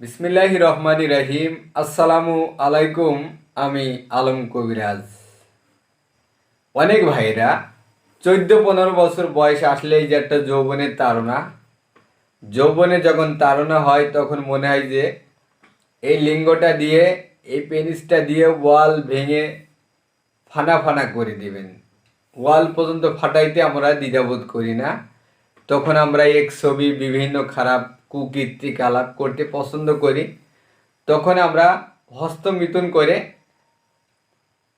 বিসমিল্লাহির রহমানির রহিম। আসসালামু আলাইকুম। আমি আলম কবিরাজ। অনেক ভাইরা 14-15 বছর বয়স আসলেই যে একটা যৌবনের তাড়না, যৌবনে যখন তাড়না হয় তখন মনে হয় যে এই লিঙ্গটা দিয়ে, এই পেনিসটা দিয়ে ওয়াল ভেঙে ফানা ফানা করে দিবেন। ওয়াল পর্যন্ত ফাটাইতে আমরা দ্বিধাবোধ করি না। তখন আমরা এক ছবি বিভিন্ন খারাপ কুকীর্তি আলাপ করতে পছন্দ করি। তখন আমরা হস্তমিথুন করে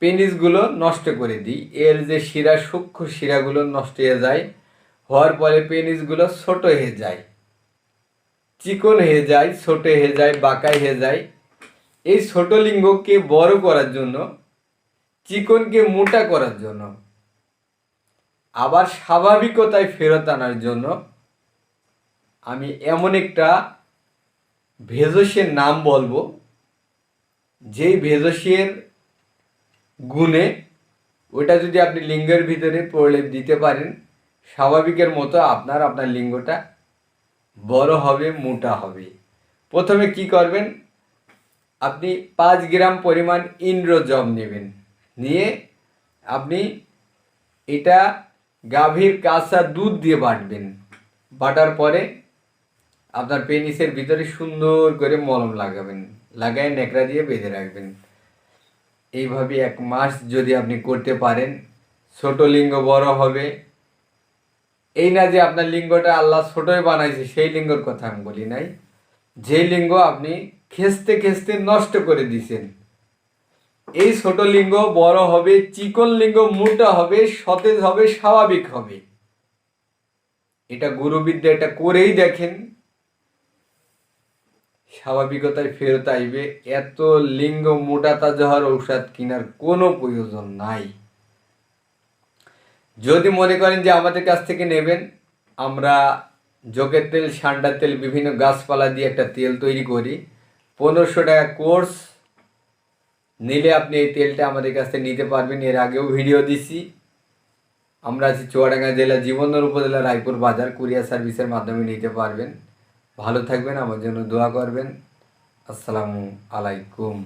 পেনিসগুলো নষ্ট করে দিই। এর যে শিরা, সূক্ষ্ম শিরাগুলো নষ্ট হয়ে যায়, হওয়ার পরে পেনিসগুলো ছোট হয়ে যায়, চিকন হয়ে যায়, ছোট হয়ে যায়, বাঁকাই হয়ে যায়। এই ছোট লিঙ্গকে বড় করার জন্য, চিকনকে মোটা করার জন্য, আবার স্বাভাবিকতায় ফেরত আনার জন্য আমি এমন একটা ভেষজের নাম বলবো, যেই ভেষজের গুণে ওটা যদি আপনি লিঙ্গের ভিতরে প্রলেপ দিতে পারেন, স্বাভাবিকের মতো আপনার লিঙ্গটা বড় হবে, মোটা হবে। প্রথমে কি করবেন, আপনি 5 গ্রাম পরিমাণ ইন্দ্রজব নেবেন। নিয়ে আপনি এটা গাভীর কাঁচা দুধ দিয়ে বাটবেন। বাটার পরে আপনার পেনিসের ভিতরে সুন্দর করে মলম লাগাবেন, লাগায় ন্যাকড়া দিয়ে বেঁধে রাখবেন। এইভাবে 1 মাস যদি আপনি করতে পারেন, ছোট লিঙ্গ বড় হবে। এই না যে আপনার লিঙ্গটা আল্লাহ ছোটই বানাইছে, সেই লিঙ্গর কথা আমি বলি নাই। যে লিঙ্গ আপনি খেসতে খেসতে নষ্ট করে দিছেন, এই ছোট লিঙ্গ বড় হবে, চিকন লিঙ্গ মোটা হবে, সতেজ হবে, স্বাভাবিক হবে। এটা গুরুবিদ্যা, এটা করেই দেখেন, স্বাভাবিকতায় ফেরত আইবে। এত লিঙ্গ মোটা তাজা হওয়ার ঔষধ কেনার কোনো প্রয়োজন নাই। যদি মনে করেন যে আমাদের কাছ থেকে নেবেন, আমরা জোকের তেল, সান্ডার তেল, বিভিন্ন গাছপালা দিয়ে একটা তেল তৈরি করি। 1500 টাকা কোর্স নিলে আপনি এই তেলটা আমাদের কাছ থেকে নিতে পারবেন। এর আগেও ভিডিও দিছি। আমরা আছি চুয়াডাঙ্গা জেলা, জীবননগর উপজেলা, রায়পুর বাজার। কুরিয়ার সার্ভিসের মাধ্যমে নিতে পারবেন। ভালো থাকবেন, আমার জন্য দোয়া করবেন। আসসালামু আলাইকুম।